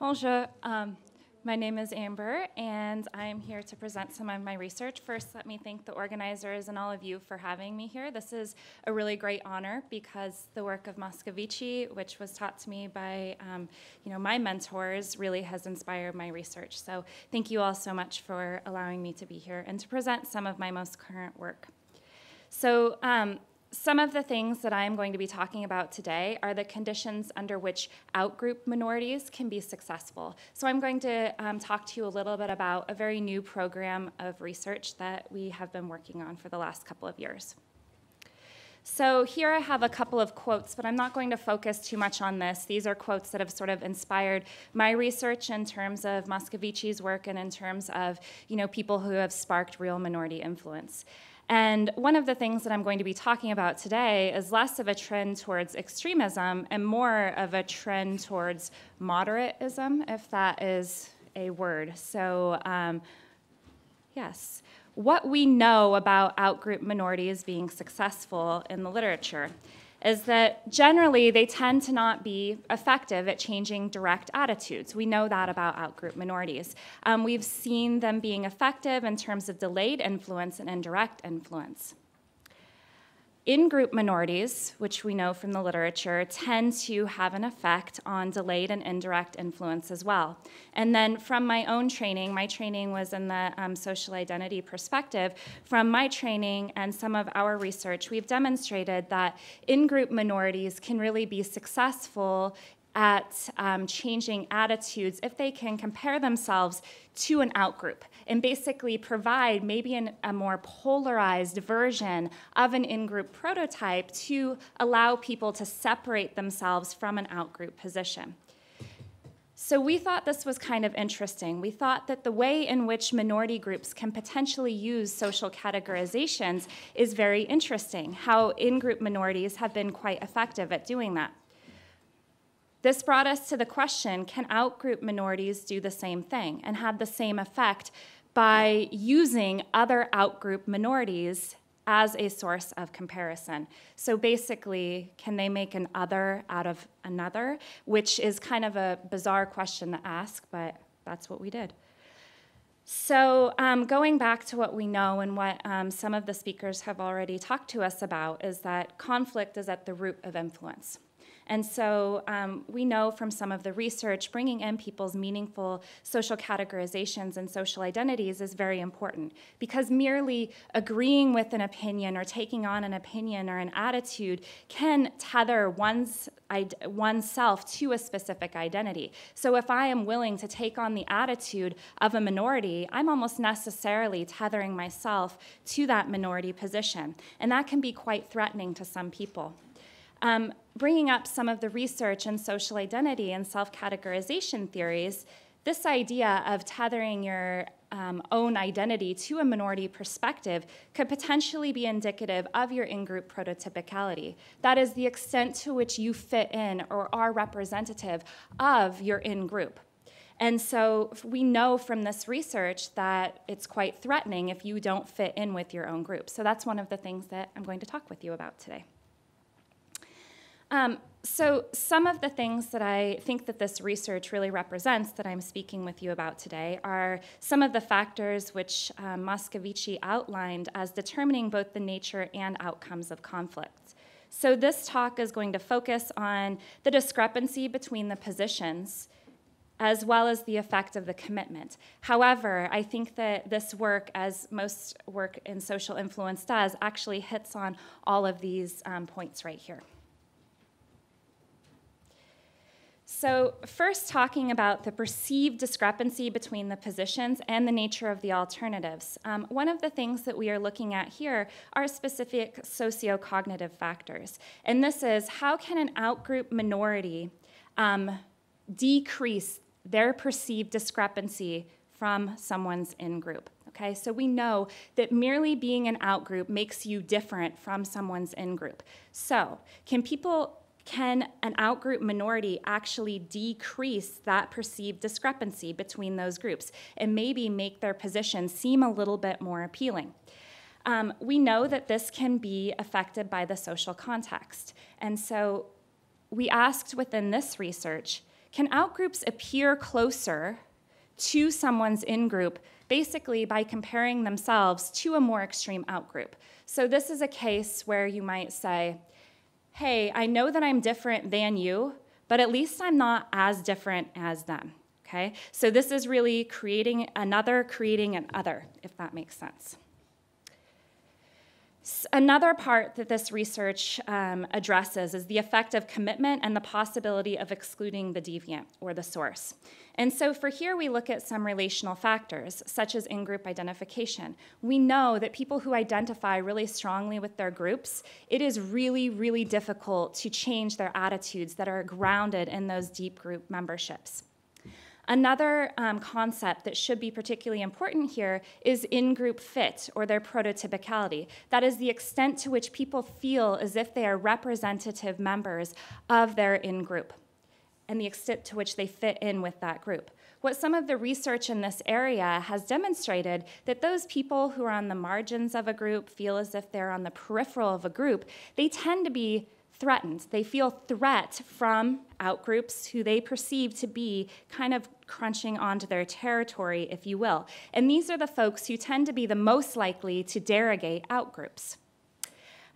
Bonjour. My name is Amber, and I'm here to present some of my research. First, let me thank the organizers and all of you for having me here. This is a really great honor because the work of Moscovici, which was taught to me by my mentors, really has inspired my research. So thank you all so much for allowing me to be here and to present some of my most current work. So some of the things that I'm going to be talking about today are the conditions under which outgroup minorities can be successful. So I'm going to talk to you a little bit about a very new program of research that we have been working on for the last couple of years. So here I have a couple of quotes, but I'm not going to focus too much on this. These are quotes that have sort of inspired my research in terms of Moscovici's work and in terms of people who have sparked real minority influence. And one of the things that I'm going to be talking about today is less of a trend towards extremism and more of a trend towards moderatism, if that is a word. So yes, what we know about outgroup minorities being successful in the literature is that generally they tend to not be effective at changing direct attitudes. We know that about outgroup minorities. We've seen them being effective in terms of delayed influence and indirect influence. In-group minorities, which we know from the literature, tend to have an effect on delayed and indirect influence as well. And then from my own training, my training was in the social identity perspective. From my training and some of our research, we've demonstrated that in-group minorities can really be successful at changing attitudes if they can compare themselves to an outgroup and basically provide maybe a more polarized version of an in-group prototype to allow people to separate themselves from an outgroup position. So we thought this was kind of interesting. We thought that the way in which minority groups can potentially use social categorizations is very interesting, how in-group minorities have been quite effective at doing that. This brought us to the question, can outgroup minorities do the same thing and have the same effect by using other outgroup minorities as a source of comparison? So basically, can they make an other out of another? Which is kind of a bizarre question to ask, but that's what we did. So going back to what we know and what some of the speakers have already talked to us about is that conflict is at the root of influence. And so we know from some of the research, bringing in people's meaningful social categorizations and social identities is very important, because merely agreeing with an opinion or taking on an opinion or an attitude can tether oneself to a specific identity. So if I am willing to take on the attitude of a minority, I'm almost necessarily tethering myself to that minority position. And that can be quite threatening to some people. Bringing up some of the research in social identity and self-categorization theories, this idea of tethering your own identity to a minority perspective could potentially be indicative of your in-group prototypicality. That is the extent to which you fit in or are representative of your in-group. And so we know from this research that it's quite threatening if you don't fit in with your own group. So that's one of the things that I'm going to talk with you about today. So some of the things that I think that this research really represents that I'm speaking with you about today are some of the factors which Moscovici outlined as determining both the nature and outcomes of conflict. So this talk is going to focus on the discrepancy between the positions as well as the effect of the commitment. However, I think that this work, as most work in social influence does, actually hits on all of these points right here. So first, talking about the perceived discrepancy between the positions and the nature of the alternatives. One of the things that we are looking at here are specific socio-cognitive factors. And this is, how can an outgroup minority decrease their perceived discrepancy from someone's in-group? Okay, so we know that merely being an outgroup makes you different from someone's in-group. So can an outgroup minority actually decrease that perceived discrepancy between those groups and maybe make their position seem a little bit more appealing? We know that this can be affected by the social context. And so we asked within this research, can outgroups appear closer to someone's in-group basically by comparing themselves to a more extreme outgroup? So this is a case where you might say, hey, I know that I'm different than you, but at least I'm not as different as them, okay? So this is really creating an other, if that makes sense. Another part that this research addresses is the effect of commitment and the possibility of excluding the deviant or the source. And so for here, we look at some relational factors, such as in-group identification. We know that people who identify really strongly with their groups, it is really, really difficult to change their attitudes that are grounded in those deep group memberships. Another concept that should be particularly important here is in-group fit, or their prototypicality. That is the extent to which people feel as if they are representative members of their in-group, and the extent to which they fit in with that group. What some of the research in this area has demonstrated that those people who are on the margins of a group feel as if they're on the peripheral of a group, they tend to be threatened. They feel threat from outgroups who they perceive to be kind of crunching onto their territory, if you will. And these are the folks who tend to be the most likely to derogate outgroups.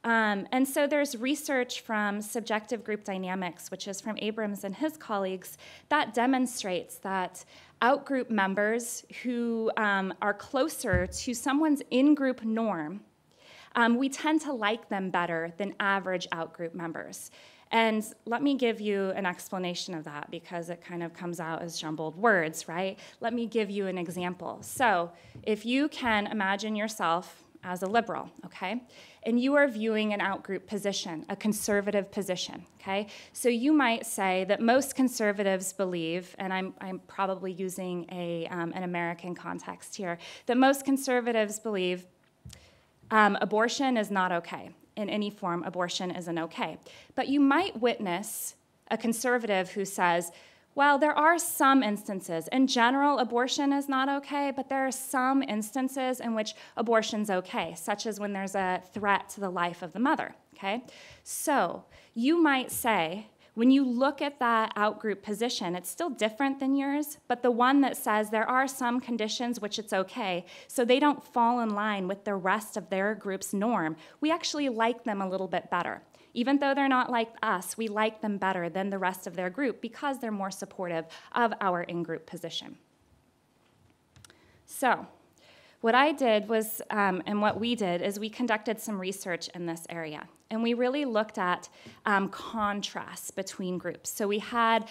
And so there's research from Subjective Group Dynamics, which is from Abrams and his colleagues, that demonstrates that outgroup members who are closer to someone's in-group norm, we tend to like them better than average outgroup members. And let me give you an explanation of that, because it kind of comes out as jumbled words, right? Let me give you an example. So if you can imagine yourself as a liberal, okay? And you are viewing an outgroup position, a conservative position, okay? So you might say that most conservatives believe, and I'm probably using an American context here, that most conservatives believe abortion is not okay. In any form, abortion isn't okay. But you might witness a conservative who says, well, there are some instances. In general, abortion is not okay, but there are some instances in which abortion's okay, such as when there's a threat to the life of the mother, okay? So you might say, when you look at that outgroup position, it's still different than yours, but the one that says there are some conditions which it's okay, so they don't fall in line with the rest of their group's norm, we actually like them a little bit better. Even though they're not like us, we like them better than the rest of their group because they're more supportive of our in-group position. So what I did was, and what we did, is we conducted some research in this area. And we really looked at contrasts between groups. So we had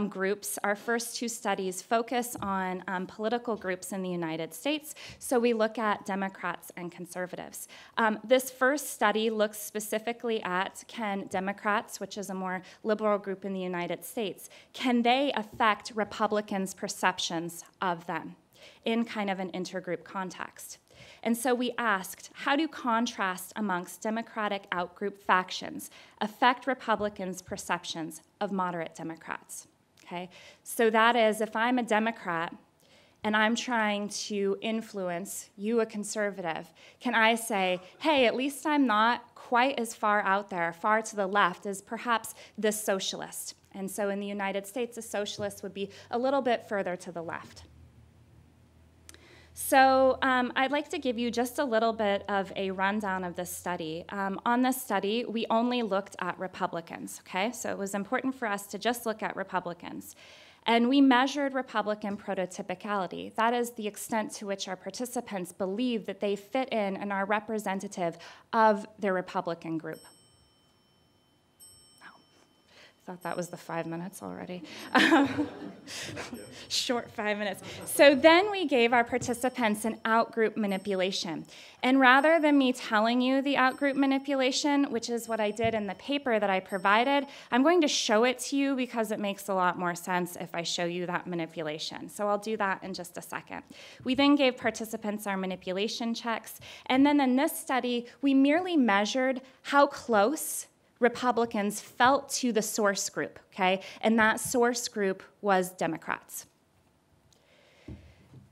groups, our first two studies focus on political groups in the United States. So we look at Democrats and conservatives. This first study looks specifically at, can Democrats, which is a more liberal group in the United States, can they affect Republicans' perceptions of them in kind of an intergroup context? And so we asked, how do contrasts amongst Democratic outgroup factions affect Republicans' perceptions of moderate Democrats? Okay? So that is, if I'm a Democrat and I'm trying to influence you, a conservative, can I say, hey, at least I'm not quite as far out there, far to the left, as perhaps this socialist. And so in the United States, a socialist would be a little bit further to the left. So I'd like to give you just a little bit of a rundown of this study. On this study, we only looked at Republicans, okay? So it was important for us to just look at Republicans. And we measured Republican prototypicality. That is the extent to which our participants believe that they fit in and are representative of their Republican group. Thought that was the 5 minutes already. Short 5 minutes. So then we gave our participants an outgroup manipulation. And rather than me telling you the outgroup manipulation, which is what I did in the paper that I provided, I'm going to show it to you because it makes a lot more sense if I show you that manipulation. So I'll do that in just a second. We then gave participants our manipulation checks. And then in this study, we merely measured how close Republicans felt to the source group, okay? And that source group was Democrats.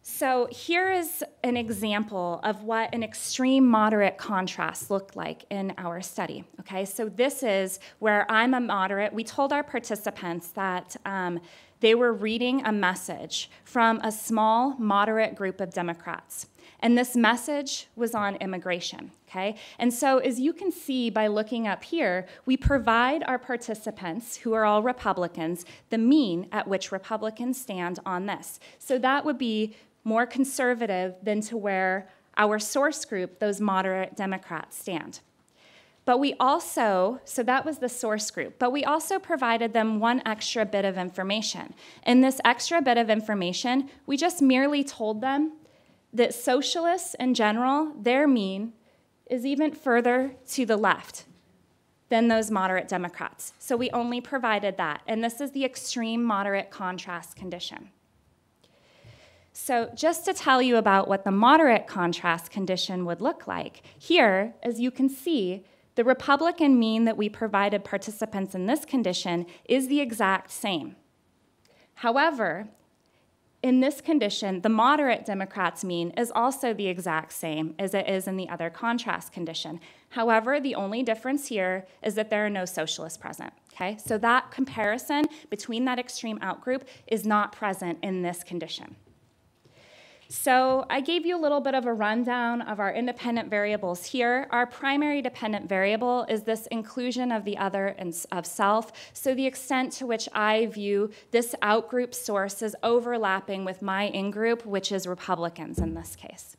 So here is an example of what an extreme moderate contrast looked like in our study, okay? So this is where I'm a moderate. We told our participants that they were reading a message from a small, moderate group of Democrats. And this message was on immigration, okay? And so as you can see by looking up here, we provide our participants, who are all Republicans, the mean at which Republicans stand on this. So that would be more conservative than to where our source group, those moderate Democrats, stand. But we also, so that was the source group, but we also provided them one extra bit of information. In this extra bit of information, we just merely told them that socialists in general, their mean is even further to the left than those moderate Democrats. So we only provided that, and this is the extreme moderate contrast condition. So just to tell you about what the moderate contrast condition would look like, here, as you can see, the Republican mean that we provided participants in this condition is the exact same. However, in this condition, the moderate Democrats' mean is also the exact same as it is in the other contrast condition. However, the only difference here is that there are no socialists present, okay? So that comparison between that extreme outgroup is not present in this condition. So I gave you a little bit of a rundown of our independent variables here. Our primary dependent variable is this inclusion of the other and of self. So the extent to which I view this outgroup source as overlapping with my in-group, which is Republicans in this case.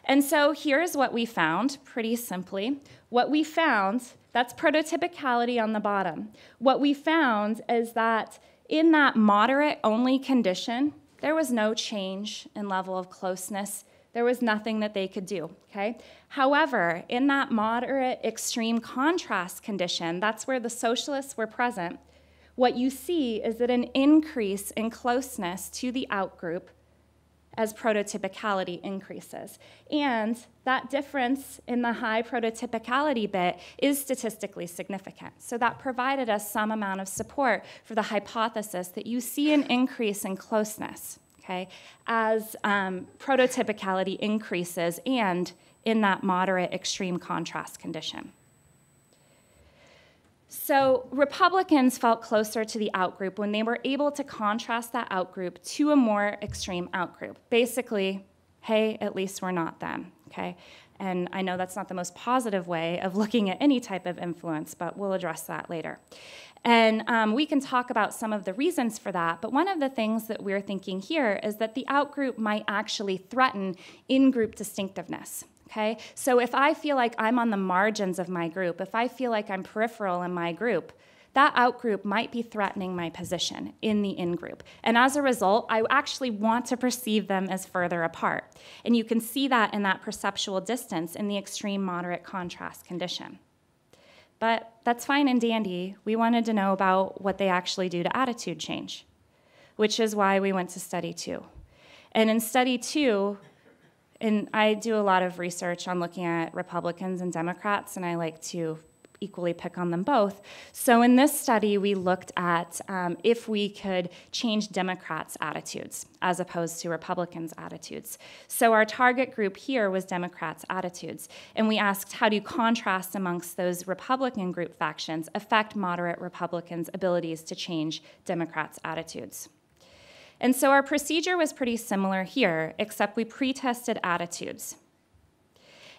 And so here's what we found, pretty simply. What we found, that's prototypicality on the bottom. What we found is that in that moderate-only condition, there was no change in level of closeness. There was nothing that they could do, okay? However, in that moderate extreme contrast condition, that's where the socialists were present, what you see is that an increase in closeness to the outgroup as prototypicality increases. And that difference in the high prototypicality bit is statistically significant. So that provided us some amount of support for the hypothesis that you see an increase in closeness, okay, as prototypicality increases and in that moderate extreme contrast condition. So Republicans felt closer to the outgroup when they were able to contrast that outgroup to a more extreme outgroup. Basically, hey, at least we're not them, okay? And I know that's not the most positive way of looking at any type of influence, but we'll address that later. And we can talk about some of the reasons for that, but one of the things that we're thinking here is that the outgroup might actually threaten in-group distinctiveness. Okay? So if I feel like I'm on the margins of my group, if I feel like I'm peripheral in my group, that outgroup might be threatening my position in the in-group. And as a result, I actually want to perceive them as further apart. And you can see that in that perceptual distance in the extreme moderate contrast condition. But that's fine and dandy. We wanted to know about what they actually do to attitude change, which is why we went to study 2. And in study 2, and I do a lot of research on looking at Republicans and Democrats, and I like to equally pick on them both. So in this study, we looked at if we could change Democrats' attitudes as opposed to Republicans' attitudes. So our target group here was Democrats' attitudes, and we asked how do contrasts amongst those Republican group factions affect moderate Republicans' abilities to change Democrats' attitudes. And so our procedure was pretty similar here, except we pre-tested attitudes.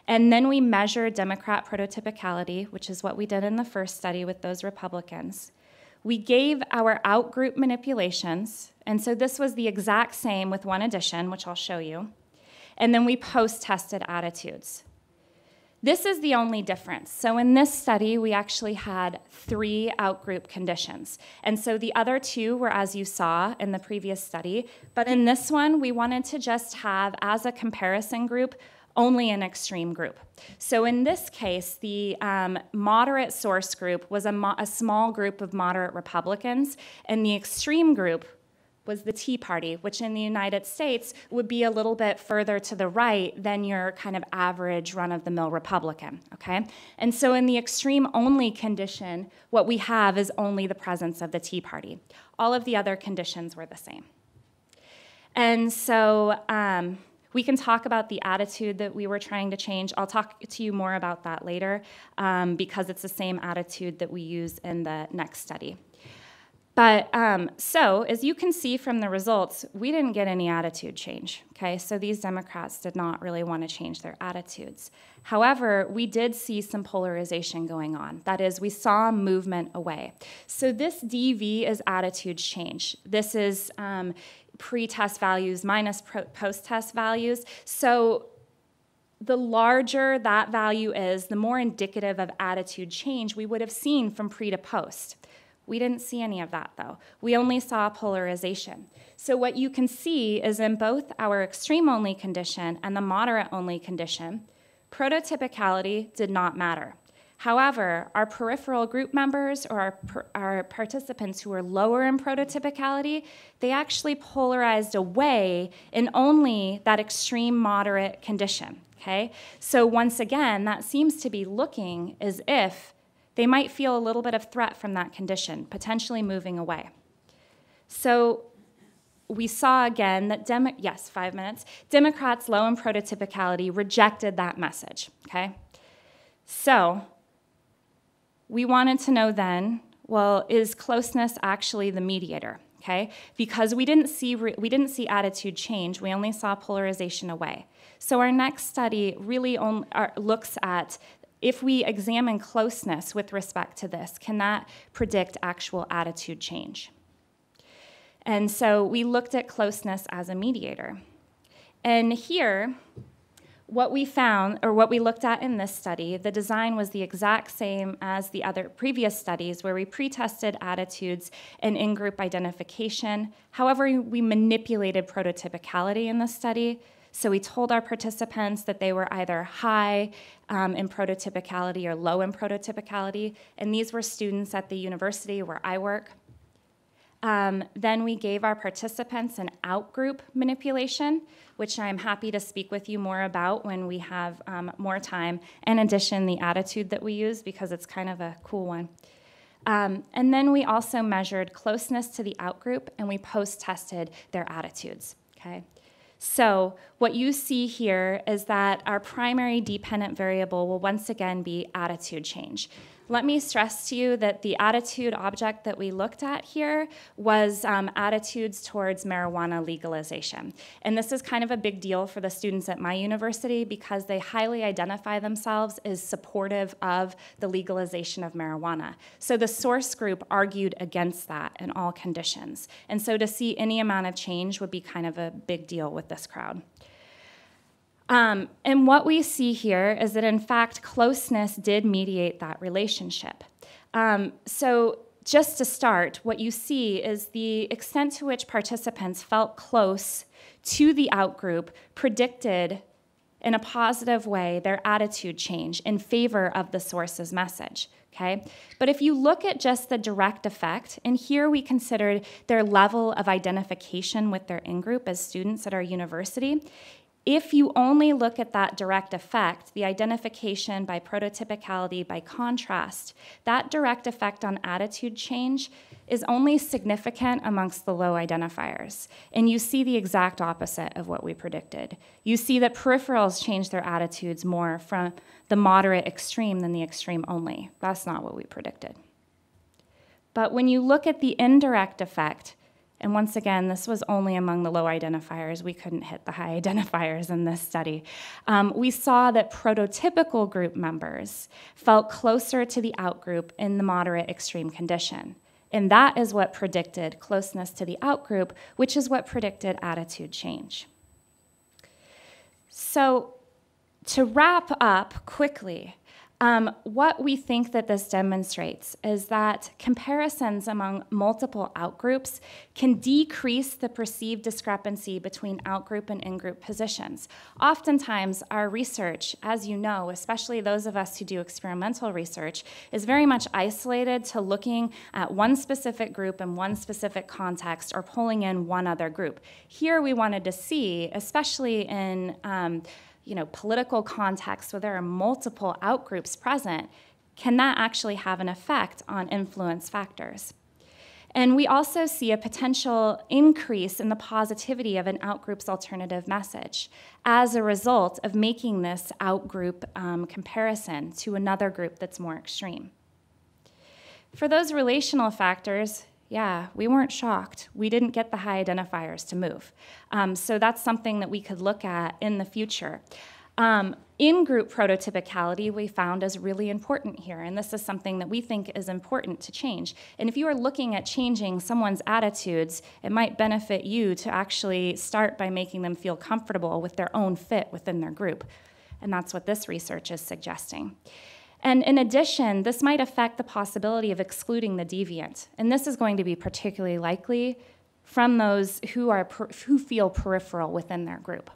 And then we measured Democrat prototypicality, which is what we did in the first study with those Republicans. We gave our outgroup manipulations, and so this was the exact same with one addition, which I'll show you. And then we post-tested attitudes. This is the only difference. So in this study, we actually had 3 outgroup conditions. And so the other 2 were as you saw in the previous study. But in this one, we wanted to just have, as a comparison group, only an extreme group. So in this case, the moderate source group was a small group of moderate Republicans, and the extreme group was the Tea Party, which in the United States would be a little bit further to the right than your kind of average run-of-the-mill Republican, okay? And so in the extreme-only condition, what we have is only the presence of the Tea Party. All of the other conditions were the same. And so we can talk about the attitude that we were trying to change. I'll talk to you more about that later because it's the same attitude that we use in the next study. But so, as you can see from the results, we didn't get any attitude change, okay? So these Democrats did not really want to change their attitudes. However, we did see some polarization going on. That is, we saw movement away. So this DV is attitudes change. This is pre-test values minus post-test values. So the larger that value is, the more indicative of attitude change we would have seen from pre to post. We didn't see any of that, though. We only saw polarization. So what you can see is in both our extreme-only condition and the moderate-only condition, prototypicality did not matter. However, our peripheral group members or our participants who were lower in prototypicality, they actually polarized away in only that extreme moderate condition, okay? So once again, that seems to be looking as if they might feel a little bit of threat from that condition, potentially moving away. So we saw again that, yes, 5 minutes, Democrats low in prototypicality rejected that message, okay? So we wanted to know then, well, is closeness actually the mediator, okay? Because we didn't see attitude change, we only saw polarization away. So our next study really looks at if we examine closeness with respect to this, can that predict actual attitude change? And so we looked at closeness as a mediator. And here, what we found, or what we looked at in this study, the design was the exact same as the other previous studies where we pre-tested attitudes and in-group identification. However, we manipulated prototypicality in this study. So we told our participants that they were either high in prototypicality or low in prototypicality, and these were students at the university where I work. Then we gave our participants an outgroup manipulation, which I'm happy to speak with you more about when we have more time. In addition, the attitude that we use, because it's kind of a cool one. And then we also measured closeness to the outgroup, and we post-tested their attitudes, okay? So what you see here is that our primary dependent variable will once again be attitude change. Let me stress to you that the attitude object that we looked at here was attitudes towards marijuana legalization. And this is kind of a big deal for the students at my university because they highly identify themselves as supportive of the legalization of marijuana. So the source group argued against that in all conditions. And so to see any amount of change would be kind of a big deal with this crowd. And what we see here is that, in fact, closeness did mediate that relationship. So just to start, what you see is the extent to which participants felt close to the outgroup predicted in a positive way their attitude change in favor of the source's message. Okay? But if you look at just the direct effect, and here we considered their level of identification with their in-group as students at our university, if you only look at that direct effect, the identification by prototypicality by contrast, that direct effect on attitude change is only significant amongst the low identifiers. And you see the exact opposite of what we predicted. You see that peripherals change their attitudes more from the moderate extreme than the extreme only. That's not what we predicted. But when you look at the indirect effect, and once again, this was only among the low identifiers. We couldn't hit the high identifiers in this study. We saw that prototypical group members felt closer to the outgroup in the moderate extreme condition. And that is what predicted closeness to the outgroup, which is what predicted attitude change. So to wrap up quickly, what we think that this demonstrates is that comparisons among multiple outgroups can decrease the perceived discrepancy between outgroup and in-group positions. Oftentimes, our research, as you know, especially those of us who do experimental research, is very much isolated to looking at one specific group in one specific context or pulling in one other group. Here we wanted to see, especially in political contexts where there are multiple outgroups present, can that actually have an effect on influence factors? And we also see a potential increase in the positivity of an outgroup's alternative message as a result of making this outgroup comparison to another group that's more extreme. For those relational factors, Yeah, we weren't shocked. We didn't get the high identifiers to move. So that's something that we could look at in the future. In-group prototypicality we found is really important here, and this is something that we think is important to change. And if you are looking at changing someone's attitudes, it might benefit you to actually start by making them feel comfortable with their own fit within their group. And that's what this research is suggesting. And in addition, this might affect the possibility of excluding the deviant. And this is going to be particularly likely from those who feel peripheral within their group.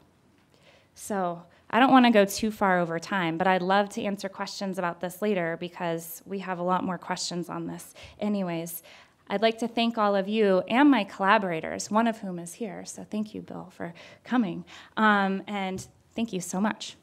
So I don't want to go too far over time, but I'd love to answer questions about this later because we have a lot more questions on this. Anyways, I'd like to thank all of you and my collaborators, one of whom is here. So thank you, Bill, for coming. And thank you so much.